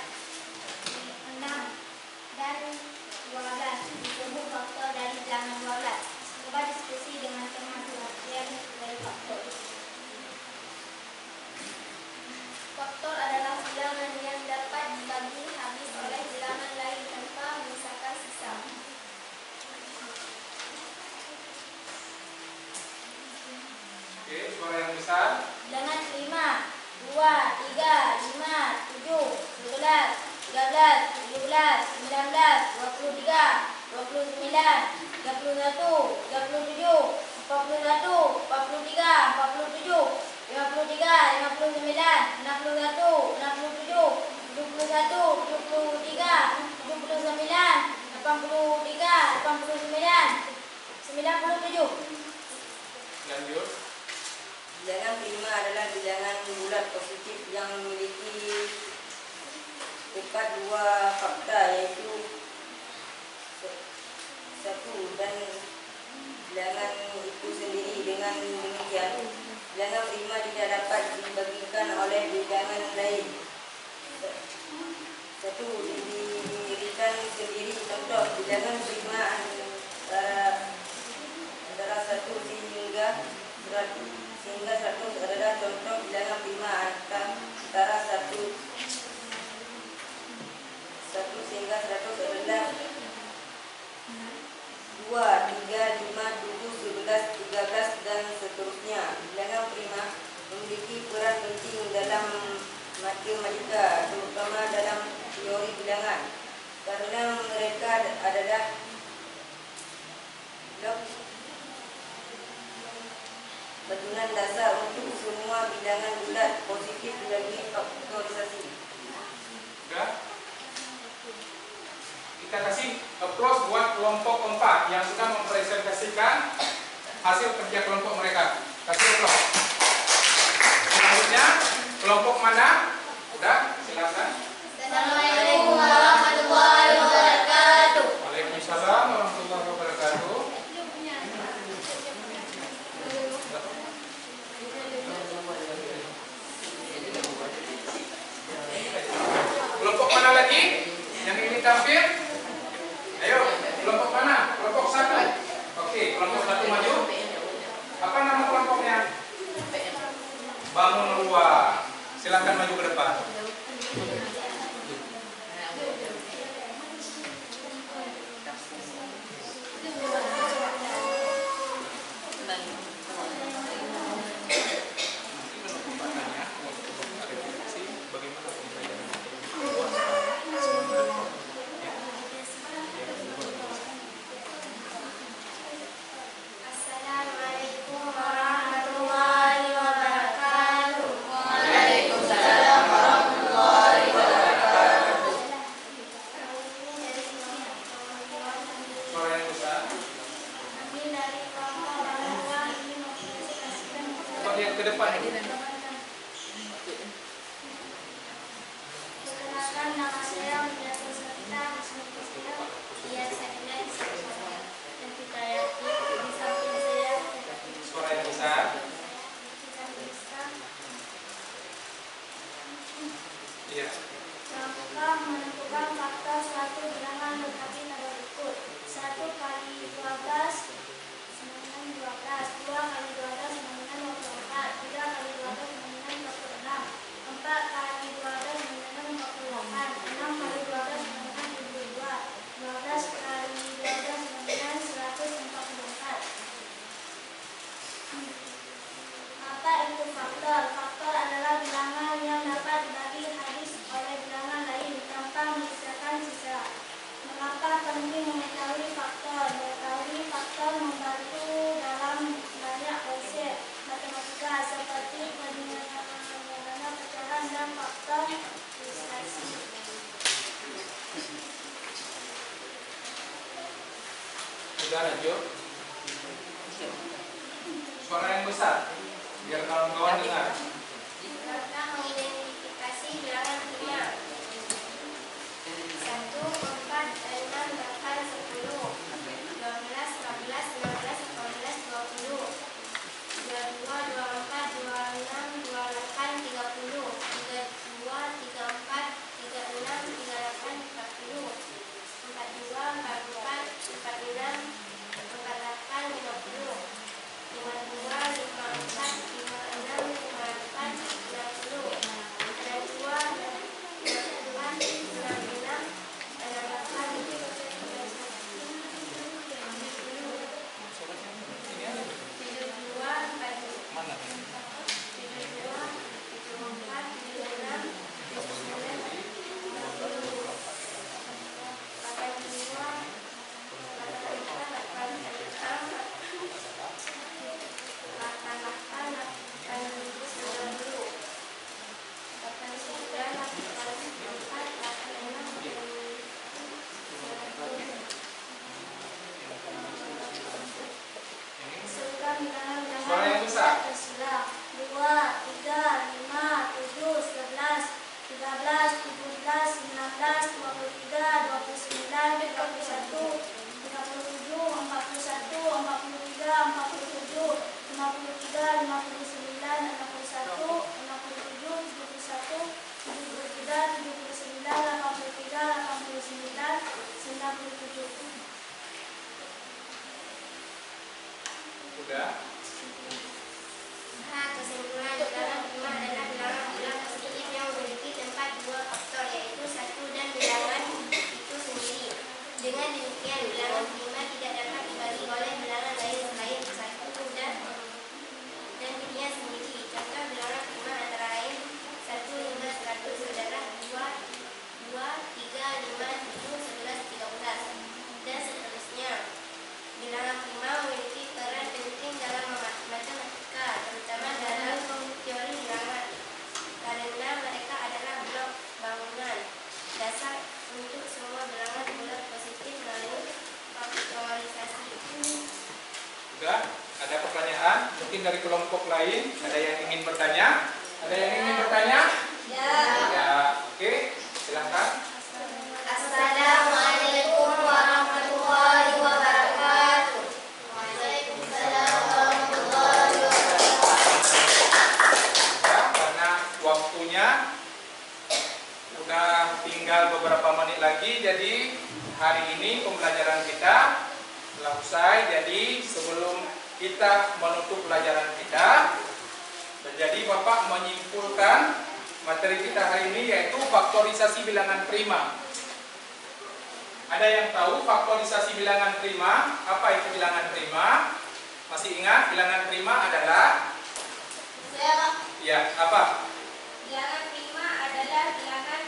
6, dan 12 disebut faktor dari bilangan 12. Coba diskusi dengan teman pengertian dari faktor. Faktor adalah bilangan yang dapat dibagi habis oleh bilangan lain tanpa menyisakan sisa. Oke, suara yang besar. Bilangan 5, 2, 3, 5, 7, 12, 13, 17, 19, 23, 29, 31, 37, 41, 43, 47, 53, 59, 61, 67, 71, 73, 79, 83, 89, 97. Lanjut. Bilangan prima adalah bilangan bulat positif yang memiliki tepat 2 fakta, yaitu 1 dan bilangan itu sendiri. Dengan demikian, bilangan prima tidak dapat dibagikan oleh bilangan lain. 1 didirikan sendiri. Contoh bilangan prima antara 1 hingga 100 adalah contoh bilangan prima antara 1 hingga 100 adalah 2, 3, 5, 7, 11, 13, dan seterusnya. Bilangan prima memiliki peran penting dalam matematika, terutama dalam teori bilangan, karena mereka adalah blok batuan dasar untuk semua bilangan bulat positif bagi faktorisasi. Sudah? Kita kasih applause buat kelompok 4 yang sudah mempresentasikan hasil kerja kelompok mereka. Kasih aplaus. Selanjutnya kelompok mana? Udah, silakan. Assalamualaikum warahmatullahi wabarakatuh. Waalaikumsalam warahmatullahi wabarakatuh. Kelompok mana lagi yang ingin tampil? Ayo, kelompok mana? Kelompok 1. Oke, kelompok 1 maju. Apa nama kelompoknya? Bangun Ruah. Silakan maju ke depan. Assalamualaikum warahmatullahi wabarakatuh. Waalaikumsalam warahmatullahi wabarakatuh. Suara yang besar. Kami dari kelompok Banua ingin mempresentasikan Coba lihat ke depan. perkenalkan nama saya Widyatun Sarita Hasnukisya. Iya, saya dan kita yakin di samping saya Suara yang besar. kita bisa Iya. Maka menentukan faktor suatu bilangan lengkapi pada berikut. 1 kali 12 sama dengan 12, 2 kali 12 sama dengan 24, 3 kali 12 sama dengan 26, 4 kali 12 sama dengan 48, 6 kali 12 sama dengan 72, 12 kali 12 sama dengan 144. Apa itu faktor? Faktor adalah bilangan yang dapat dibagi habis oleh bilangan lain tanpa menyisakan sisa. Mengapa penting mengetahui faktor? Mengetahui faktor membantu dalam banyak konsep matematika seperti fenomena pecahan dan faktor ilustrasi. Sudah lanjut. Suara yang besar. Biar kawan-kawan dengar. Kita mengidentifikasi bilangan prima. 1, 4, 6, 8, 10, 12, 14, 16, 18, 20, 22, 24, 26, 28, 30, 32, 34, 36, 38, 40, 42, 44, 46, 48, 50, 52, 54, 56, 54, 60, 62, Suara yang besar. 2, 3, 5, 7, 11, 13, 17, 19, 23, 29, 31, 37, 41, 43, 47, 53, 59, 61, 67, 71, 73, 79, 83, 89, 97. Udah. Nah, kesimpulan bilangan prima adalah bilangan bulat positif yang memiliki tempat 2 faktor, yaitu 1 dan bilangan itu sendiri. Dengan demikian, bilangan prima tidak dapat dibagi oleh bilangan lain selain 1 dan dirinya sendiri. Contoh bilangan prima antara lain 1 hingga 100 adalah 2, 3, 5, 7, 11, 13, dan seterusnya. Bilangan prima memiliki peran penting dalam matematika, terutama dalam teori mungkin dari kelompok lain ada yang ingin bertanya? Ada yang ingin bertanya? Ya. Ya, oke, silakan. Assalamualaikum warahmatullahi wabarakatuh. Waalaikumsalam warahmatullahi wabarakatuh. Ya, karena waktunya udah tinggal beberapa menit lagi, jadi hari ini pembelajaran kita telah usai. Jadi sebelum kita menutup pelajaran kita, jadi Bapak menyimpulkan materi kita hari ini, yaitu faktorisasi bilangan prima. Ada yang tahu faktorisasi bilangan prima? Apa itu bilangan prima? Masih ingat bilangan prima adalah? Saya, Pak. Ya, apa? Bilangan prima adalah bilangan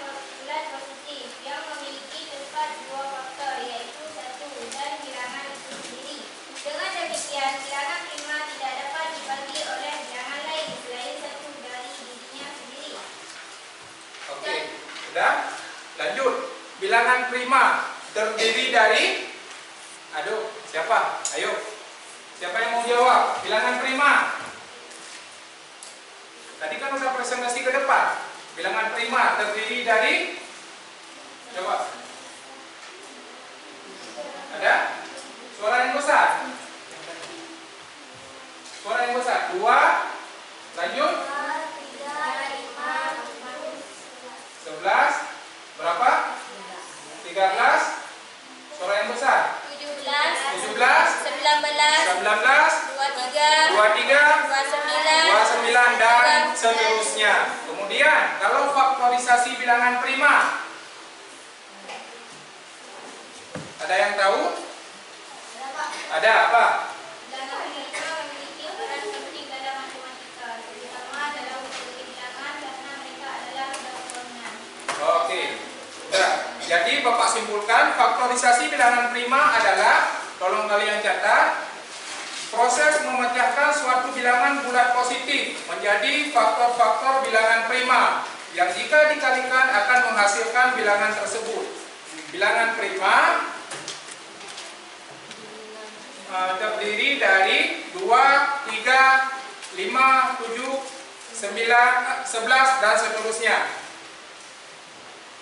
bulat positif yang memiliki terdapat dua faktor, yaitu 1 dan bilangan itu sendiri. Dengan demikian, bilangan prima tidak dapat dibagi oleh bilangan lain selain 1 dari dirinya sendiri. Oke, sudah? Lanjut. Bilangan prima terdiri dari, aduh, siapa? Ayo, siapa yang mau jawab? Bilangan prima. Tadi kan udah presentasi ke depan. Bilangan prima terdiri dari, coba. Ada? Suara yang besar. Suara yang besar. 2. Lanjut. 11. Berapa? 13. Suara yang besar. 17, 17. 19, 19. 23, 23. 29, 29 dan seterusnya. Kemudian kalau faktorisasi bilangan prima, ada yang tahu? Ada apa? Bilangan prima memiliki peran penting dalam matematika, terutama dalam metode bilangan karena mereka adalah gabungan. Oke, sudah. Jadi Bapak simpulkan faktorisasi bilangan prima adalah, tolong kalian catat, proses memecahkan suatu bilangan bulat positif menjadi faktor-faktor bilangan prima yang jika dikalikan akan menghasilkan bilangan tersebut. Bilangan prima terdiri dari 2, 3, 5, 7, 9, 11 dan seterusnya.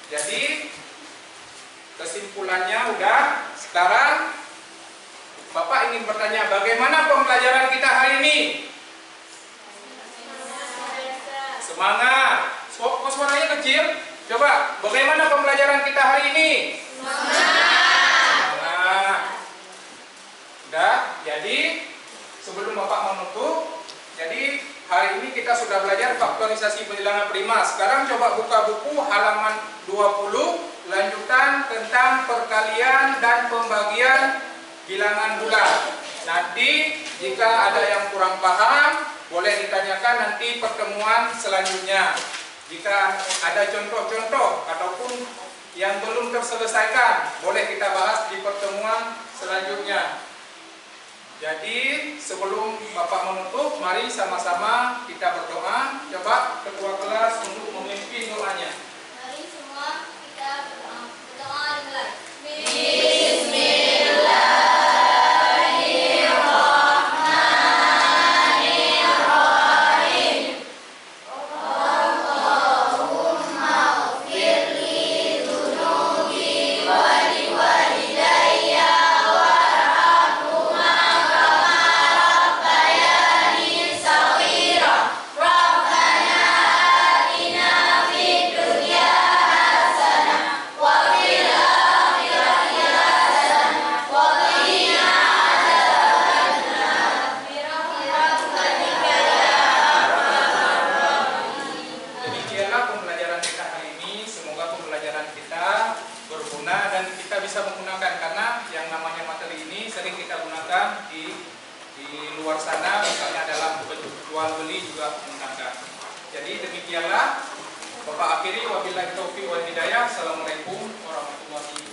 Jadi kesimpulannya udah. Sekarang Bapak ingin bertanya, bagaimana pembelajaran kita hari ini? Semangat. Kok suaranya kecil? Coba, bagaimana pembelajaran kita hari ini? Semangat. Udah, jadi sebelum Bapak menutup, jadi hari ini kita sudah belajar faktorisasi bilangan prima. Sekarang coba buka buku halaman 20, lanjutan tentang perkalian dan pembagian bilangan bulat. Nanti jika ada yang kurang paham, boleh ditanyakan nanti pertemuan selanjutnya. Jika ada contoh-contoh ataupun yang belum terselesaikan, boleh kita bahas di pertemuan selanjutnya. Jadi sebelum Bapak menutup, mari sama-sama kita berdoa. Coba ketua kelas untuk memimpin doanya. Mari semua kita berdoa. Berdoa dimulai. luar sana, misalnya dalam jual beli juga menggunakan. Jadi demikianlah Bapak akhiri, wabillahi taufiq wal hidayah. Assalamualaikum warahmatullahi wabarakatuh.